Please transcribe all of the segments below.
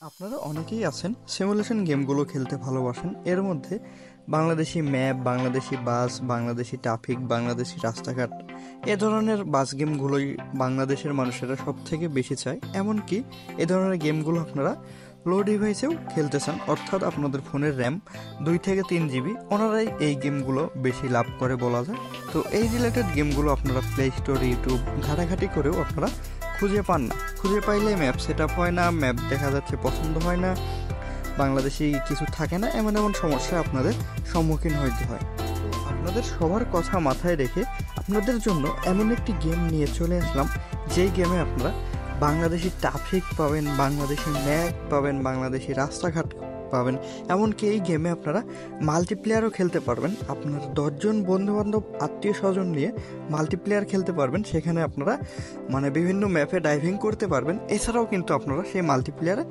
আপনারা অনেকেই আছেন সিমুলেশন গেমগুলো খেলতে ভালোবাসেন। এর মধ্যে বাংলাদেশি ম্যাপ, বাংলাদেশি বাস, বাংলাদেশি ট্রাফিক, বাংলাদেশি রাস্তাঘাট এ ধরনের বাস গেমগুলোই বাংলাদেশের মানুষেরা সব থেকে বেশি চায়। এমনকি এ ধরনের গেমগুলো আপনারা লো ডিভাইসেও খেলতে চান, অর্থাৎ আপনাদের ফোনের র্যাম 2 থেকে 3 জিবি, ওনারাই এই গেমগুলো বেশি লাভ করে বলা যায়। তো এই রিলেটেড গেমগুলো আপনারা প্লে স্টোর, ইউটিউব ঘাটাঘাটি করেও আপনারা খুঁজে পান না। খুঁজে পাইলে ম্যাপ সেট আপ হয় না, ম্যাপ দেখা যাচ্ছে পছন্দ হয় না, বাংলাদেশি কিছু থাকে না, এমন এমন সমস্যা আপনাদের সম্মুখীন হইতে হয়। তো আপনাদের সবার কথা মাথায় রেখে আপনাদের জন্য এমন একটি গেম নিয়ে চলে আসলাম, যেই গেমে আপনারা বাংলাদেশি ট্রাফিক পাবেন, বাংলাদেশি ম্যাপ পাবেন, বাংলাদেশি রাস্তাঘাট পাবেন। এমনকি এই গেমে আপনারা মাল্টিপ্লেয়ারও খেলতে পারবেন। আপনার 10 জন বন্ধুবান্ধব, আত্মীয় স্বজন নিয়ে মাল্টিপ্লেয়ার খেলতে পারবেন। সেখানে আপনারা বিভিন্ন ম্যাপে ডাইভিং করতে পারবেন। এছাড়াও কিন্তু আপনারা সেই মাল্টিপ্লেয়ারে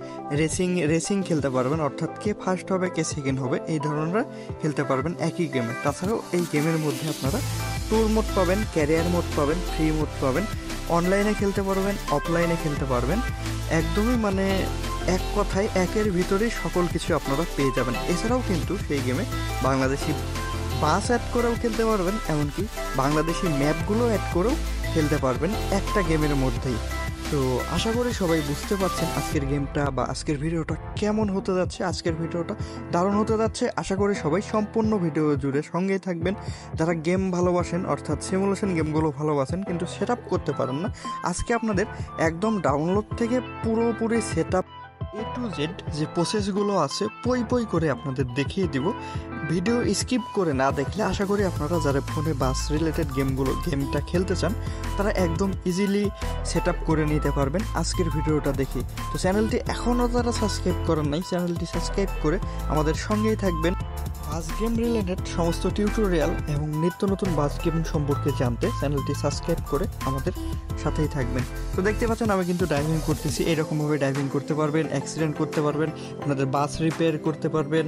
রেসিং খেলতে পারবেন, অর্থাৎ কে ফার্স্ট হবে কে সেকেন্ড হবে এই ধরনের খেলতে পারবেন একই গেমে। তাছাড়াও এই গেমের মধ্যে আপনারা ট্যুর মোড পাবেন, ক্যারিয়ার মোড পাবেন, ফ্রি মোড পাবেন, অনলাইনে খেলতে পারবেন, অফলাইনে খেলতে পারবেন। একদমই এক কথায় একের ভিতরেই সকল কিছু আপনারা পেয়ে যাবেন। এছাড়াও কিন্তু সেই গেমে বাংলাদেশি বাস অ্যাড করেও খেলতে পারবেন, এমনকি বাংলাদেশি ম্যাপগুলো অ্যাড করেও খেলতে পারবেন একটা গেমের মধ্যেই। তো আশা করি সবাই বুঝতে পারছেন আজকের গেমটা বা আজকের ভিডিওটা কেমন হতে যাচ্ছে। আজকের ভিডিওটা দারুণ হতে যাচ্ছে। আশা করি সবাই সম্পূর্ণ ভিডিও জুড়ে সঙ্গেই থাকবেন। যারা গেম ভালোবাসেন, অর্থাৎ সিমুলেশন গেমগুলো ভালোবাসেন কিন্তু সেট আপ করতে পারেন না, আজকে আপনাদের একদম ডাউনলোড থেকে পুরোপুরি set up A to Z যে প্রসেসগুলো আছে পই করে আপনাদের দেখিয়ে দিব। ভিডিও স্কিপ করে না দেখলে আশা করি আপনারা যারা ফোনে বাস রিলেটেড গেমটা খেলতে চান তারা একদম ইজিলি সেট আপ করে নিতে পারবেন আজকের ভিডিওটা দেখে। তো চ্যানেলটি এখনও যারা সাবস্ক্রাইব করেন নাই, চ্যানেলটি সাবস্ক্রাইব করে আমাদের সঙ্গেই থাকবেন। বাস গেম রিলেটেড সমস্ত টিউটোরিয়াল এবং নিত্য নতুন বাস গেম সম্পর্কে জানতে চ্যানেলটি সাবস্ক্রাইব করে আমাদের সাথেই থাকবেন। তো দেখতে পাচ্ছেন আমি কিন্তু ডাইভিং করতেছি। এরকমভাবে ডাইভিং করতে পারবেন, অ্যাক্সিডেন্ট করতে পারবেন, আপনাদের বাস রিপেয়ার করতে পারবেন,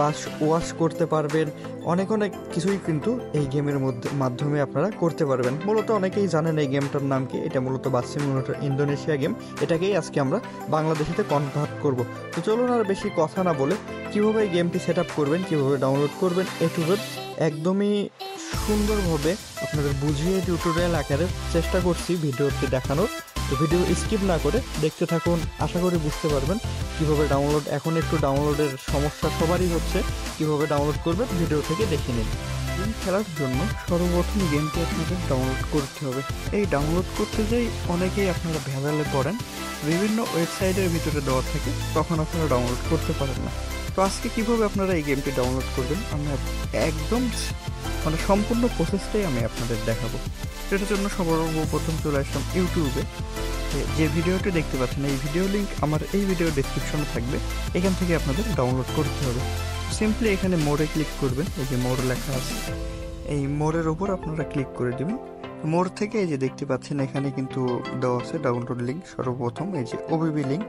বাস ওয়াশ করতে পারবেন, অনেক কিছুই কিন্তু এই গেমের মাধ্যমে আপনারা করতে পারবেন। মূলত অনেকেই জানেন এই গেমটার নাম কি। এটা মূলত বাস সিমুলেটর ইন্দোনেশিয়া গেম। এটাকেই আজকে আমরা বাংলাদেশিতে কনভার্ট করব। তো চলুন আর বেশি কথা না বলে কীভাবে এই গেমটি সেট আপ করবেন, কীভাবে ডাউনলোড করবেন, A to Z একদমই সুন্দরভাবে আপনাদের বুঝিয়ে টিউটোরিয়াল আকারে চেষ্টা করছি ভিডিওতে দেখানোর। তো ভিডিও স্কিপ না করে দেখতে থাকুন, আশা করি বুঝতে পারবেন কীভাবে ডাউনলোড। এখন একটু ডাউনলোডের সমস্যা সবারই হচ্ছে, কীভাবে ডাউনলোড করবেন ভিডিও থেকে দেখে নিন। গেম খেলার জন্য সর্বপ্রথম গেমটি আপনাদের ডাউনলোড করতে হবে। এই ডাউনলোড করতে যেই অনেকেই আপনারা ভেজালে পড়েন, বিভিন্ন ওয়েবসাইটের ভিতরে দেওয়া থাকে, তখন আপনারা ডাউনলোড করতে পারেন না। তো আজকে কীভাবে আপনারা এই গেমটি ডাউনলোড করবেন আমি একদম সম্পূর্ণ প্রসেসটাই আমি আপনাদের দেখাবো। সেটার জন্য সর্বপ্রথম চলে আসলাম ইউটিউবে। যে ভিডিওটি দেখতে পাচ্ছেন এই ভিডিও লিঙ্ক আমার এই ভিডিও ডেসক্রিপশনে থাকবে, এখান থেকে আপনাদের ডাউনলোড করতে হবে। সিম্পলি এখানে মোড়ে ক্লিক করবেন, এই যে মোড় লেখা আছে, এই মোড়ের ওপর আপনারা ক্লিক করে দেবেন। মোড় থেকে এই যে দেখতে পাচ্ছেন এখানে কিন্তু দেওয়া আছে ডাউনলোড লিঙ্ক। সর্বপ্রথম এই যে ওবিবি লিঙ্ক,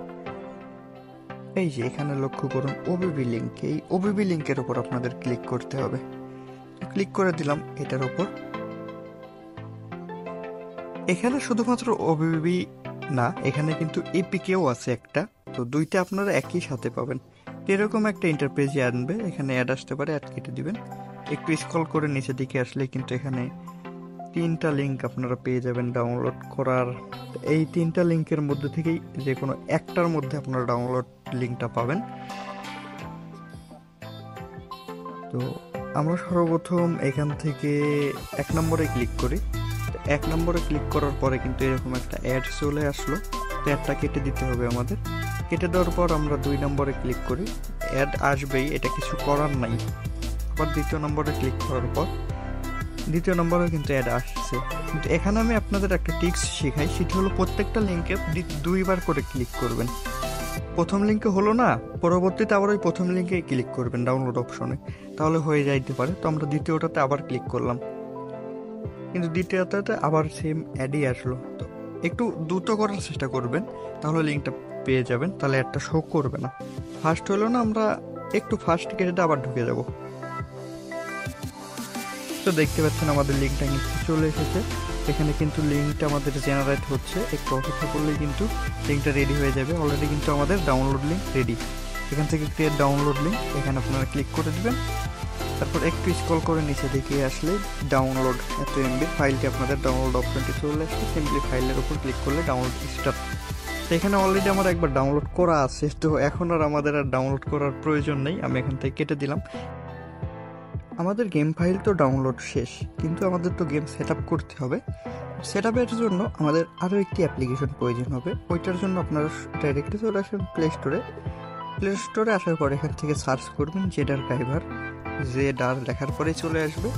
এই যে এখানে লক্ষ্য করুন ওবিবি লিঙ্ক। এই ওবিবি লিঙ্কের ওপর আপনাদের ক্লিক করতে হবে। ক্লিক করে দিলাম এটার ওপর। এখানে শুধুমাত্র ওবিবি না, এখানে কিন্তু এপিকেও আছে একটা। তো দুইটা আপনারা একই সাথে পাবেন। এরকম একটা ইন্টারপেজে আনবে, এখানে অ্যাড আসতে পারে, অ্যাড কেটে দিবেন। একটু স্ক্রল করে নিচের দিকে আসলে কিন্তু এখানে 3টা লিঙ্ক আপনারা পেয়ে যাবেন ডাউনলোড করার। এই 3টা লিঙ্কের মধ্যে থেকেই যে কোনো একটার মধ্যে আপনারা ডাউনলোড লিঙ্কটা পাবেন। তো আমরা সর্বপ্রথম এখান থেকে 1 নম্বরে ক্লিক করি। 1 নম্বরে ক্লিক করার পরে কিন্তু এরকম একটা অ্যাড চলে আসলো। তো অ্যাডটা কেটে দিতে হবে আমাদের। কেটে দেওয়ার পর আমরা 2 নম্বরে ক্লিক করি। অ্যাড আসবেই, এটা কিছু করার নাই। আবার 2য় নম্বরে ক্লিক করার পর 2য় নম্বরে কিন্তু অ্যাড আসছে। কিন্তু এখানে আমি আপনাদের একটা টিপস শেখাই, সেটা হলো প্রত্যেকটা লিঙ্কে 2বার করে ক্লিক করবেন। প্রথম লিঙ্কে হলো না, পরবর্তীতে আবার ওই প্রথম লিঙ্কে ক্লিক করবেন ডাউনলোড অপশনে, তাহলে হয়ে যাইতে পারে। তো আমরা দ্বিতীয়টাতে আবার ক্লিক করলাম, কিন্তু দ্বিতীয়টাতে আবার সেম অ্যাডই আসলো। তো একটু দ্রুত করার চেষ্টা করবেন, তাহলে লিঙ্কটা পেয়ে যাবেন, তাহলে একটা শো করবে না। ফার্স্ট হলো না, আমরা একটু ফার্স্ট কেটে আবার ঢুকে যাব। তো দেখতে পাচ্ছেন আমাদের লিঙ্কটা কিন্তু চলে এসেছে। এখানে কিন্তু লিঙ্কটা আমাদের জেনারেট হচ্ছে, একটু অপেক্ষা করলেই কিন্তু লিঙ্কটা রেডি হয়ে যাবে। অলরেডি কিন্তু আমাদের ডাউনলোড লিঙ্ক রেডি। এখান থেকে ক্রিয়েট ডাউনলোড লিঙ্ক, এখানে আপনারা ক্লিক করে দেবেন। তারপর একটু স্ক্রল করে নিচে দেখে আসলে ডাউনলোড এত এমবি ফাইলটি আপনাদের ডাউনলোড অপশনটি চলে আসবে। সিম্পলি ফাইলের উপর ক্লিক করলে ডাউনলোড স্টার্ট। তো এখানে অলরেডি আমার একবার ডাউনলোড করা আছে, তো এখন আর আমাদের আর ডাউনলোড করার প্রয়োজন নেই, আমি এখান থেকে কেটে দিলাম। আমাদের গেম ফাইল তো ডাউনলোড শেষ, কিন্তু আমাদের তো গেম সেট আপ করতে হবে। সেট আপের জন্য আমাদের আরও একটি অ্যাপ্লিকেশন প্রয়োজন হবে। ওইটার জন্য আপনারা ডাইরেক্টলি চলে আসবেন প্লে স্টোরে। প্লে স্টোরে আসার পর এখান থেকে সার্চ করবেন জেডারকাইভার, জেডার লেখার পরে চলে আসবে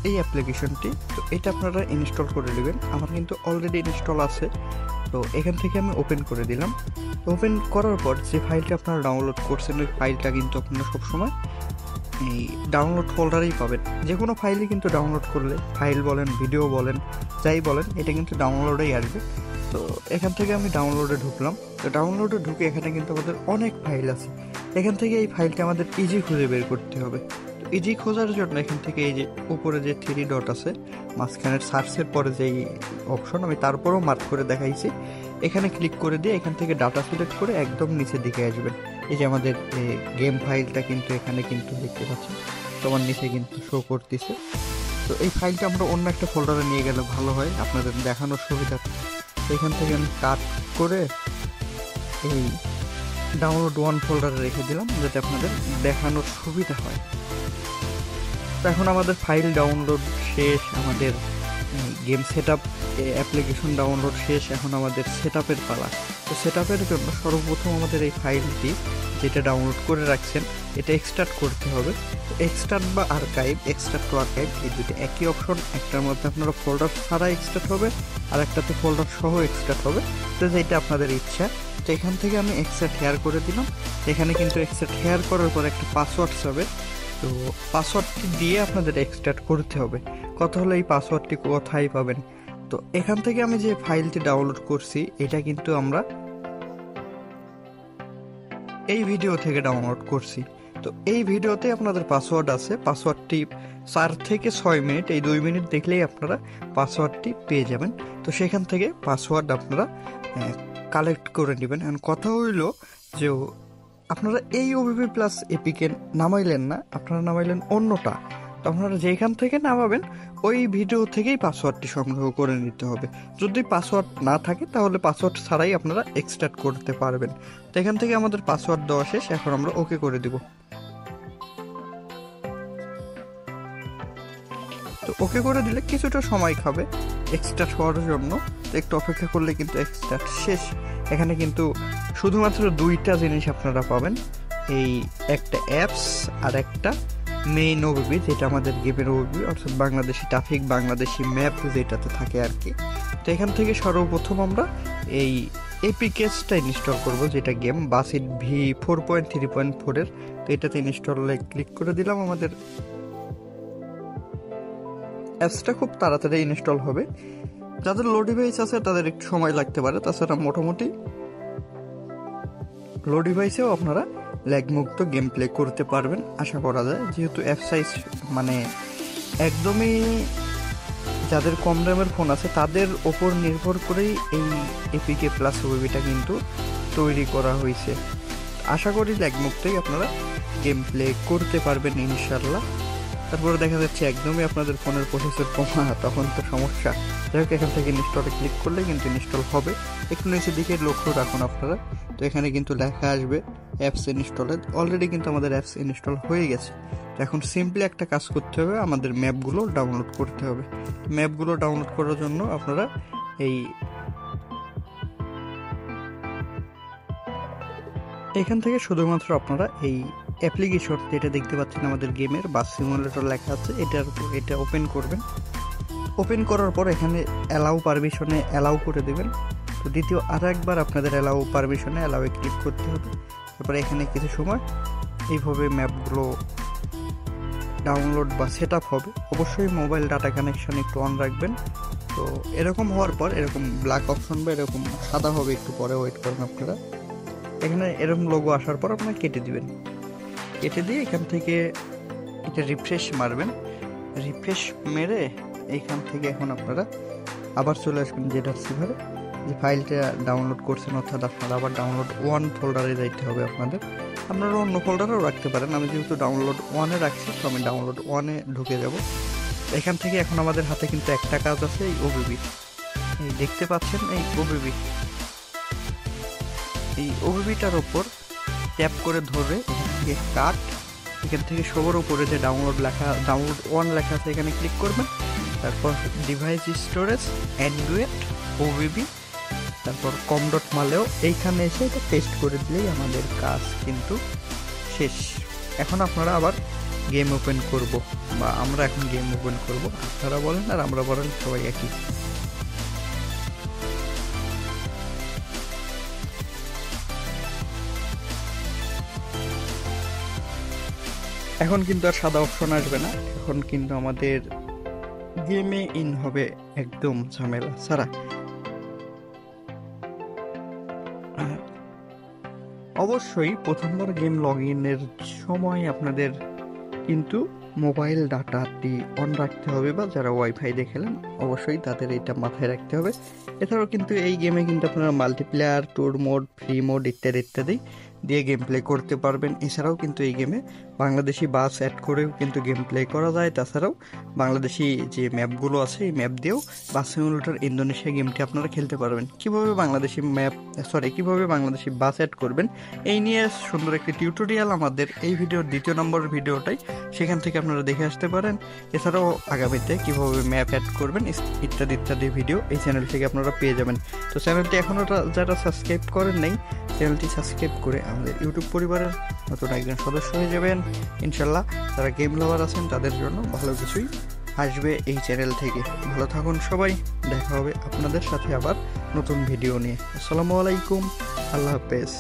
এই অ্যাপ্লিকেশনটি। তো এটা আপনারা ইনস্টল করে নেবেন। আমার কিন্তু অলরেডি ইনস্টল আছে, তো এখান থেকে আমি ওপেন করে দিলাম। ওপেন করার পর যে ফাইলটা আপনারা ডাউনলোড করছেন ওই ফাইলটা কিন্তু আপনারা সবসময় এই ডাউনলোড ফোল্ডারেই পাবেন। যে কোনো ফাইলই কিন্তু ডাউনলোড করলে, ফাইল বলেন, ভিডিও বলেন, যাই বলেন, এটা কিন্তু ডাউনলোডেই আসবে। তো এখান থেকে আমি ডাউনলোডে ঢুকলাম। তো ডাউনলোডে ঢুকে এখানে কিন্তু আমাদের অনেক ফাইল আছে। এখান থেকে এই ফাইলটা আমাদের ইজি খুঁজে বের করতে হবে। তো ইজি খোঁজার জন্য এখান থেকে এই যে উপরে যে 3 ডট আছে, মাঝখানের সার্চের পরে যেই অপশন, আমি তারপরেও মার্ক করে দেখাইছি, এখানে ক্লিক করে দিয়ে এখান থেকে ডাটা সিলেক্ট করে একদম নিচের দিকে আসবেন। এই যে আমাদের গেম ফাইলটা কিন্তু এখানে কিন্তু দেখতে পাচ্ছেন, তোমার নিচে কিন্তু শো করতেছে। তো এই ফাইলটা আমরা অন্য একটা ফোল্ডারে নিয়ে গেলে ভালো হয়, আপনাদের দেখানোর সুবিধা। এখান থেকে আমি কাট করে এই ডাউনলোড 1 ফোল্ডারে রেখে দিলাম, যাতে আপনাদের দেখানোর সুবিধা হয়। তো এখন আমাদের ফাইল ডাউনলোড শেষ, আমাদের game set up application download শেষ। এখন আমাদের সেট আপের পালা। তো সেট আপের জন্য সর্বপ্রথম আমাদের এই ফাইলটি যেটা ডাউনলোড করে রাখছেন এটা এক্সট্রাক্ট করতে হবে। তো এক্সট্রাক্ট বা আর্কাইভ, এক্সট্রাক্ট টু আর্কাইভ এই দুটো একই অপশন। একটার মধ্যে আপনারা ফোল্ডার ছাড়া এক্সট্রাক্ট হবে, আর একটাতে ফোল্ডার সহ এক্সট্রাক্ট হবে। তো যেটা আপনাদের ইচ্ছা। তো এখান থেকে আমি এক্সট্রাক্ট হেয়ার করে দিলাম। এখানে কিন্তু এক্সট্রাক্ট হেয়ার করার পর একটা পাসওয়ার্ড হবে। তো পাসওয়ার্ডটি দিয়ে আপনাদের এক্সট্রাক্ট করতে হবে। কথা হলো এই পাসওয়ার্ডটি কোথায় পাবেন? তো এখান থেকে আমি যে ফাইলটি ডাউনলোড করছি এটা কিন্তু আমরা এই ভিডিও থেকে ডাউনলোড করছি। তো এই ভিডিওতে আপনাদের পাসওয়ার্ড আছে। পাসওয়ার্ডটি 4 থেকে 6 মিনিট, এই 2 মিনিট দেখলেই আপনারা পাসওয়ার্ডটি পেয়ে যাবেন। তো সেখান থেকে পাসওয়ার্ড আপনারা কালেক্ট করে নেবেন। আর কথা হইল যে আপনারা এই ওবিপি প্লাস এপিকে নামাইলেন না, আপনারা নামাইলেন অন্যটা। তো আপনারা যেখান থেকে নামাবেন ওই ভিডিও থেকেই পাসওয়ার্ডটি সংগ্রহ করে নিতে হবে। যদি পাসওয়ার্ড না থাকে তাহলে পাসওয়ার্ড ছাড়াই আপনারা এক্সট্রাক্ট করতে পারবেন। তো এখান থেকে আমাদের পাসওয়ার্ড দেওয়া শেষ, এখন আমরা ওকে করে দিব। তো ওকে করে দিলে কিছুটা সময় খাবে এক্সট্রাক্ট হওয়ার জন্য। তো একটু অপেক্ষা করলে কিন্তু এক্সট্রাক্ট শেষ। এখানে কিন্তু শুধুমাত্র 2টা জিনিস আপনারা পাবেন, এই একটা অ্যাপস আর একটা মেইন ওবিপি, যেটা আমাদের গেমের ওবিপি, অর্থাৎ বাংলাদেশি ট্রাফিক, বাংলাদেশি ম্যাপ যেটাতে থাকে আর কি। তো এখান থেকে সর্বপ্রথম আমরা এই এপিকেসটা ইনস্টল করব, যেটা গেম বাসিট V4.3.4 এর। তো এটাতে ইনস্টলে ক্লিক করে দিলাম। আমাদের অ্যাপসটা খুব তাড়াতাড়ি ইনস্টল হবে। যাদের লো ডিভাইস আছে তাদের একটু সময় লাগতে পারে, তাছাড়া মোটামুটি লো ডিভাইসেও আপনারা ল্যাগমুক্ত গেম প্লে করতে পারবেন আশা করা যায়। যেহেতু অ্যাপ সাইজ মানে একদমই যাদের কম র্যামের ফোন আছে তাদের ওপর নির্ভর করেই এই এপিকে প্লাস ওবিটা কিন্তু তৈরি করা হয়েছে। আশা করি ল্যাগমুক্তই আপনারা গেম প্লে করতে পারবেন ইনশাল্লাহ। তারপরে দেখা যাচ্ছে একদমই আপনাদের ফোনের প্রসেসর কমা, তখন তো সমস্যা। যাই হোক, এখান থেকে ইনস্টলে ক্লিক করলে কিন্তু ইনস্টল হবে। একটু নিচের দিকে লক্ষ্য রাখুন আপনারা। তো এখানে কিন্তু লেখা আসবে অ্যাপস ইনস্টলে। অলরেডি কিন্তু আমাদের অ্যাপস ইনস্টল হয়ে গেছে। তো এখন সিম্পলি একটা কাজ করতে হবে, আমাদের ম্যাপগুলো ডাউনলোড করতে হবে। ম্যাপগুলো ডাউনলোড করার জন্য আপনারা এখান থেকে শুধুমাত্র আপনারা এই অ্যাপ্লিকেশন যেটা দেখতে পাচ্ছেন আমাদের গেমের বাস সিমুলেটর লেখা আছে, এটা ওপেন করবেন। ওপেন করার পর এখানে অ্যালাউ পারমিশনে অ্যালাউ করে দেবেন। তো দ্বিতীয় আর একবার আপনাদের অ্যালাউ পারমিশনে অ্যালাউয়ে ক্লিক করতে হবে। তারপরে এখানে কিছু সময় এইভাবে ম্যাপগুলো ডাউনলোড বা সেট আপ হবে। অবশ্যই মোবাইল ডাটা কানেকশন একটু অন রাখবেন। তো এরকম হওয়ার পর এরকম ব্ল্যাক অপশন বা এরকম সাদা হবে, একটু পরে ওয়েট করবেন আপনারা। এখানে এরকম লোগো আসার পর আপনারা কেটে দিবেন। কেটে দিয়ে এখান থেকে এটা রিফ্রেশ মারবেন। রিফ্রেশ মেরে এইখান থেকে এখন আপনারা আবার চলে আসবেন জেডার সিভারে, যে ফাইলটা ডাউনলোড করছেন অর্থাৎ আপনারা আবার ডাউনলোড 1 ফোল্ডারে যাইতে হবে আপনাদের। আপনারা অন্য ফোল্ডারেও রাখতে পারেন, আমি যেহেতু ডাউনলোড 1-এ রাখছি তো আমি ডাউনলোড 1-এ ঢুকে যাব। এখান থেকে এখন আমাদের হাতে কিন্তু একটা কাজ আছে, এই ওবিবি, এই দেখতে পাচ্ছেন এই ওবিবি, এই ওবিবিটার ওপর ট্যাপ করে ধরে এখান থেকে কাট, এখান থেকে সবার উপরে যে ডাউনলোড 1 লেখা আছে এখানে ক্লিক করবেন। তারপর ডিভাইস স্টোরেজ অ্যান্ড্রয়েড ওবিবি, তারপর com.maleo এইখানে এসে এটা পেস্ট করে দিলেই আমাদের কাজ কিন্তু শেষ। এখন আপনারা আবার গেম ওপেন করব, বা আমরা এখন গেম ওপেন করব, আপনারা বলেন আর আমরা বলেন সবাই একই। এখন কিন্তু আর সাদা অপশন আসবে না, এখন কিন্তু আমাদের গেমে ইন হবে একদম ঝামেলা ছাড়া। অবশ্যই প্রথমবার গেম লগ ইনের সময় আপনাদের কিন্তু মোবাইল ডাটাটি অন রাখতে হবে, বা যারা ওয়াইফাই দিয়ে খেলেন অবশ্যই তাদের এটা মাথায় রাখতে হবে। এছাড়াও কিন্তু এই গেমে কিন্তু আপনারা multiplayer, tour mode, free mode ইত্যাদি ইত্যাদি দিয়ে গেম প্লে করতে পারবেন। এছাড়াও কিন্তু এই গেমে বাংলাদেশি বাস অ্যাড করেও কিন্তু গেম প্লে করা যায়। তাছাড়াও বাংলাদেশি যে ম্যাপগুলো আছে এই ম্যাপ দিয়েও বাস সিমুলেটর ইন্দোনেশিয়া গেমটি আপনারা খেলতে পারবেন। কীভাবে বাংলাদেশি বাস অ্যাড করবেন এই নিয়ে সুন্দর একটি টিউটোরিয়াল আমাদের এই ভিডিওর 2 নম্বর ভিডিওটাই, সেখান থেকে আপনারা দেখে আসতে পারেন। এছাড়াও আগামীতে কীভাবে ম্যাপ অ্যাড করবেন ইত্যাদি ইত্যাদি ভিডিও এই চ্যানেল থেকে আপনারা পেয়ে যাবেন। তো চ্যানেলটি এখনও যারা সাবস্ক্রাইব করেন নাই, চ্যানেলটি সাবস্ক্রাইব করে আমাদের ইউটিউব পরিবারের নতুন একজন সদস্য হয়ে যাবেন। ইনশাল্লাহ যারা গেম লাভার আছেন তাদের জন্য ভালো কিছুই আসবে এই চ্যানেল থেকে। ভালো থাকুন সবাই, দেখা হবে আপনাদের সাথে আবার নতুন ভিডিও নিয়ে। আসসালামু আলাইকুম, আল্লাহ হাফেজ।